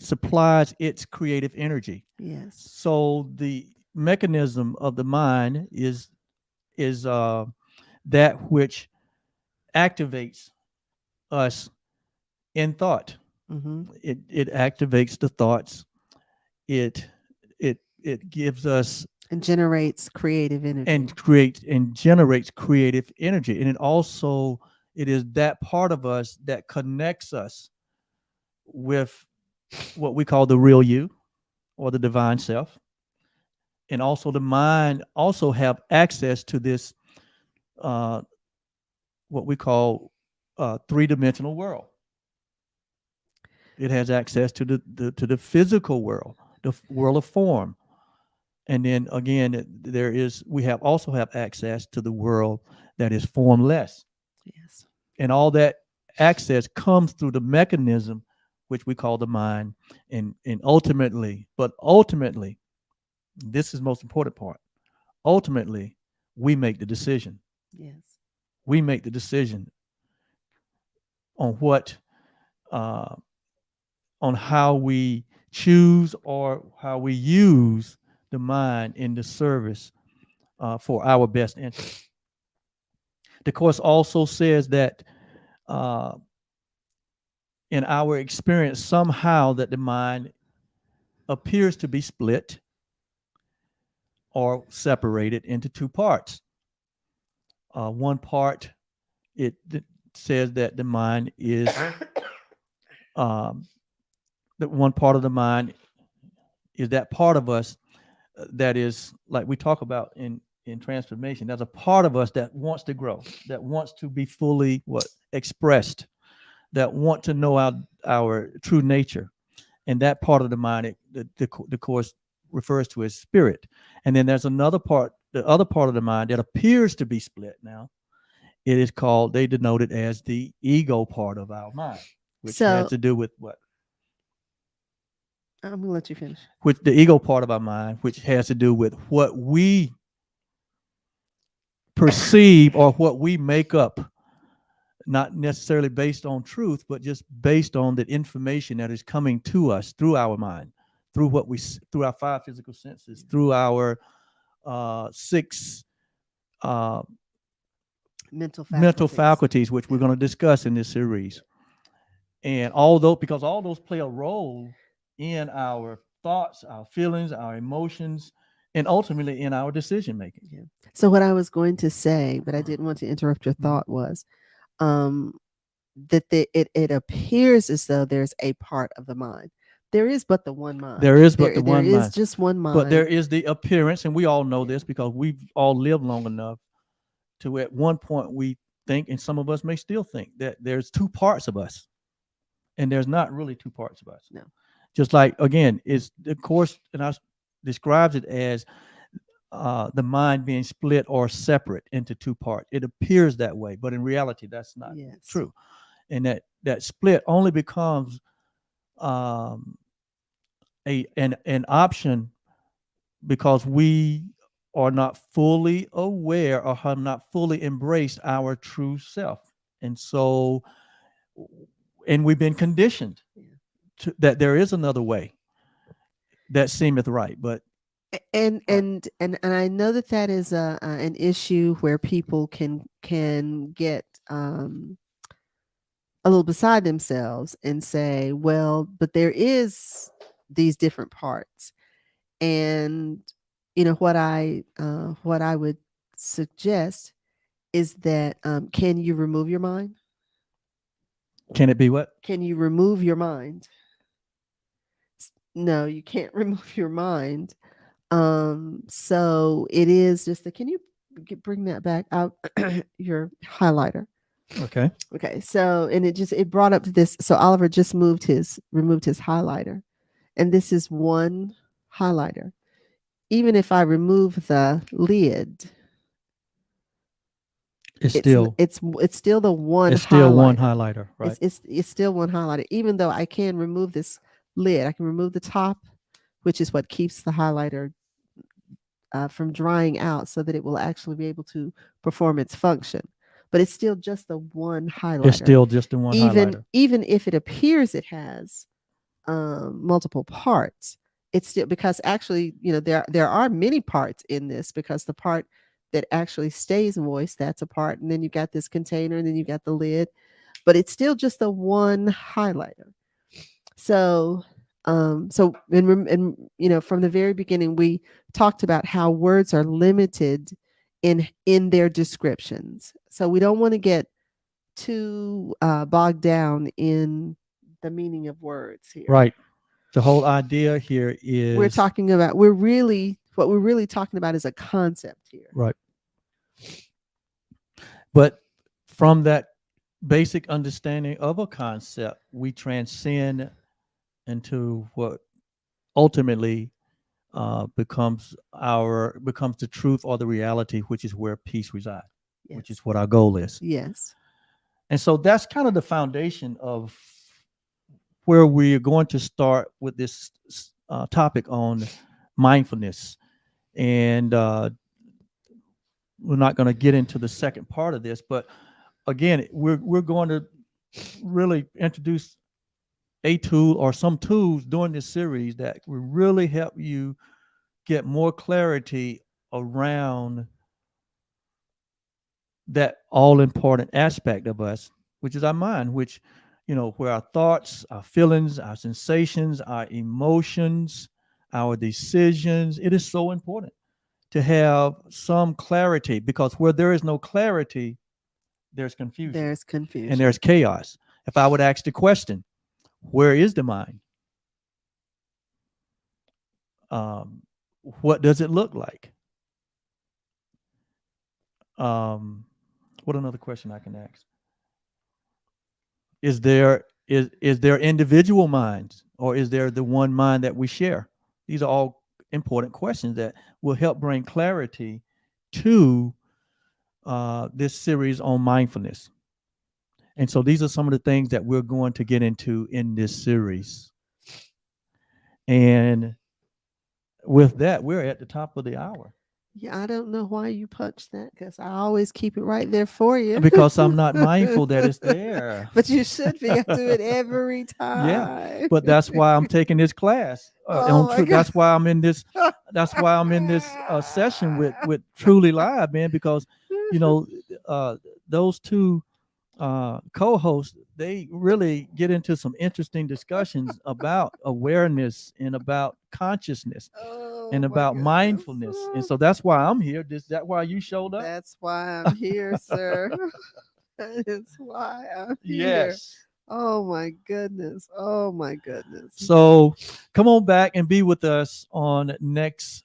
supplies its creative energy. Yes. So the mechanism of the mind is that which activates us in thought. It activates the thoughts. It gives us and generates creative energy, and generates creative energy. And it is that part of us that connects us with what we call the real you, or the divine self. And also the mind also have access to this what we call three-dimensional world. It has access to the physical world, the world of form. And then again, we also have access to the world that is formless. Yes. And all that access comes through the mechanism which we call the mind. And ultimately, this is the most important part. Ultimately, we make the decision. Yes. We make the decision on on how we choose or how we use the mind in the service for our best interest. The Course also says that in our experience, somehow that the mind appears to be split or separated into two parts. One part, it says that the mind is that one part of the mind is that part of us that is, like we talk about in transformation. There's a part of us that wants to grow, that wants to be fully expressed, that want to know our true nature. And that part of the mind, the Course refers to as spirit. And then there's another part, the other part of the mind that appears to be split now. It is called, they denote it as the ego part of our mind, which has to do with what? I'm going to let you finish. With the ego part of our mind, which has to do with what we perceive or what we make up, not necessarily based on truth, but just based on the information that is coming to us through our mind, through our five physical senses, through our six mental mental faculties. faculties, which we're going to discuss in this series. And although, because all those play a role in our thoughts, our feelings, our emotions, and ultimately in our decision making. Yeah. So what I was going to say, but I didn't want to interrupt your Mhm. thought, was um, that it appears as though there's a part of the mind. There is but the one mind. There is but the There one is mind. just one But there mind. is the appearance, and we all know Yeah. this because we've all lived long enough to at one point we think, and some of us may still think, that there's two parts of us, and there's not really two parts of us. No. Just like, again, it's the course, and I describes it as the mind being split or separate into two parts. It appears that way, but in reality, that's not Yes. true. And that split only becomes um, an option because we are not fully aware or have not fully embraced our true self. And so, and we've been conditioned that there is another way that seemeth right. But And I know that that is an issue where people can get a little beside themselves and say, well, but there is these different parts. And what I would suggest is that can you remove your mind? can it be what? Can you remove your mind? No, you can't remove your mind. So it is just the, can you bring that back out, your highlighter? Okay. Okay, so and it brought up this. So Oliver just removed his highlighter, and this is one highlighter. Even if I remove the lid, It's still it's still the one it's still one highlighter. highlighter, right? It's still one highlighter. Even though I can remove this lid, I can remove the top, which is what keeps the highlighter from drying out, so that it will actually be able to perform its function. But it's still just the one highlighter. It's still just the one highlighter. Even if it appears it has multiple parts, it's still, because actually, there are many parts in this, because the part that actually stays moist, that's a part, and then you got this container, and then you got the lid, but it's still just the one highlighter. So and from the very beginning, we talked about how words are limited in their descriptions. So we don't want to get too bogged down the meaning of words here. Right. The whole idea here is We're really talking about is a concept here. right. But from that basic understanding of a concept, we transcend into what ultimately becomes the truth or the reality, which is where peace resides, Yes. which is what our goal is. Yes. And so that's kind of the foundation of where we're going to start with this topic on mindfulness. And we're not going to get into the second part of this, but again, we're going to really introduce a tool or some tools during this series that will really help you get more clarity around that all important aspect of us, which is our mind, which, where our thoughts, our feelings, our sensations, our emotions, our decisions, it is so important to have some clarity, because where there is no clarity, there's confusion. There's confusion. And there's chaos. If I would ask the question, where is the mind? What does it look like? What another question I can ask? Is there individual minds, or is there the one mind that we share? These are all important questions that will help bring clarity to this series on mindfulness. And so these are some of the things that we're going to get into in this series. And with that, we're at the top of the hour. Yeah, I don't know why you punched that, because I always keep it right there for you. Because I'm not mindful that it's there. But you should be. I do it every time. Yeah, but that's why I'm taking this class. That's why I'm in this. That's why I'm in this session with Truly Live, man. Because those two co-hosts, they really get into some interesting discussions about awareness and about consciousness Oh and my about goodness. mindfulness. And so that's why I'm here. Is that why you showed up? That's why I'm here, sir. That is why I'm here. Yes. Oh my goodness. Oh my goodness. So come on back and be with us on next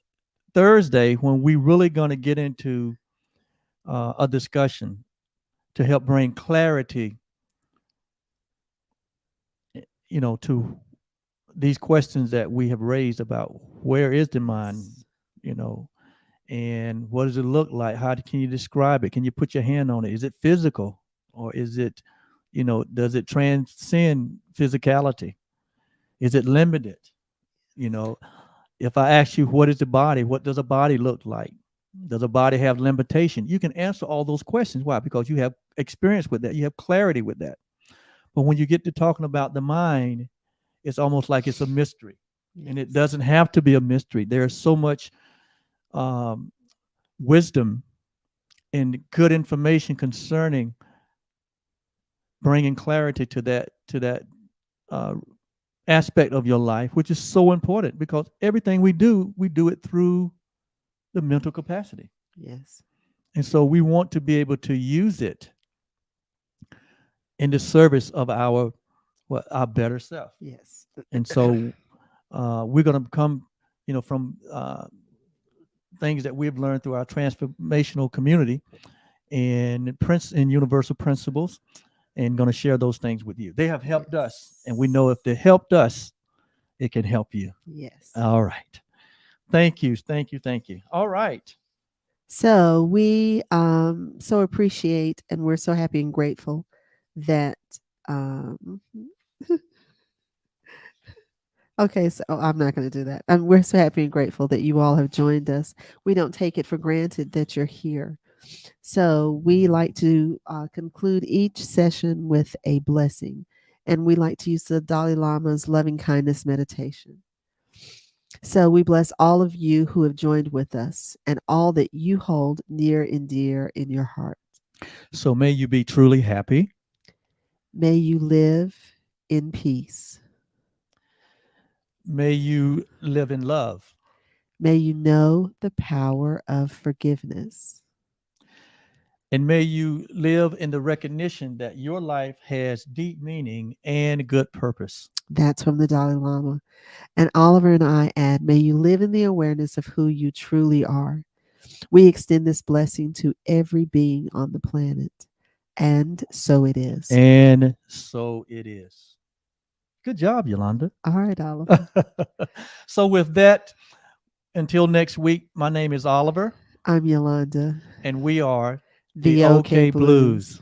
Thursday when we really going to get into a discussion to help bring clarity, to these questions that we have raised about where is the mind, you know, and what does it look like? Can you describe it? Can you put your hand on it? Is it physical, or is it, does it transcend physicality? Is it limited? You know, if I ask you, what is the body? What does a body look like? Does a body have limitation? You can answer all those questions. Why? Because you have experience with that. You have clarity with that. But when you get to talking about the mind, it's almost like it's a mystery. And it doesn't have to be a mystery. There's so much wisdom and good information concerning bringing clarity to that aspect of your life, which is so important, because everything we do it through the mental capacity. Yes. And so we want to be able to use it in the service of our better self. Yes. And so we're going to come, from things that we've learned through our transformational community and universal principles, and going to share those things with you. They have helped us, and we know if they helped us, it can help you. Yes. All right. Thank you. All right. So we so appreciate, and we're so happy and grateful that okay, so I'm not going to do that. We're so happy and grateful that you all have joined us. We don't take it for granted that you're here. So we like to conclude each session with a blessing, and we like to use the Dalai Lama's loving kindness meditation. So we bless all of you who have joined with us and all that you hold near and dear in your heart. So may you be truly happy. May you live in peace. May you live in love. May you know the power of forgiveness. And may you live in the recognition that your life has deep meaning and good purpose. That's from the Dalai Lama. And Oliver and I add, may you live in the awareness of who you truly are. We extend this blessing to every being on the planet. And so it is. And so it is. Good job, Yolanda. All right, Oliver. So with that, until next week, my name is Oliver. I'm Yolanda. And we are the OK Blues.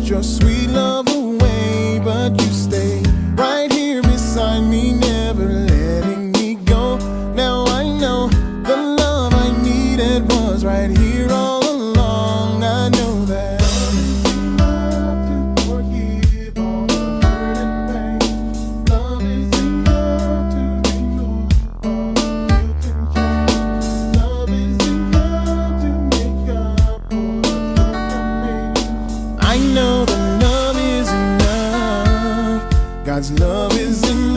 Your sweet love away, but you stay right here beside me, never letting me go. Now I know the love I needed was right here all along. I know that love is enough to forgive all the hurt and pain. Love is enough to remove all the guilt and shame. Love is enough to make up for the hurt I made. I know that love is enough. God's love is enough.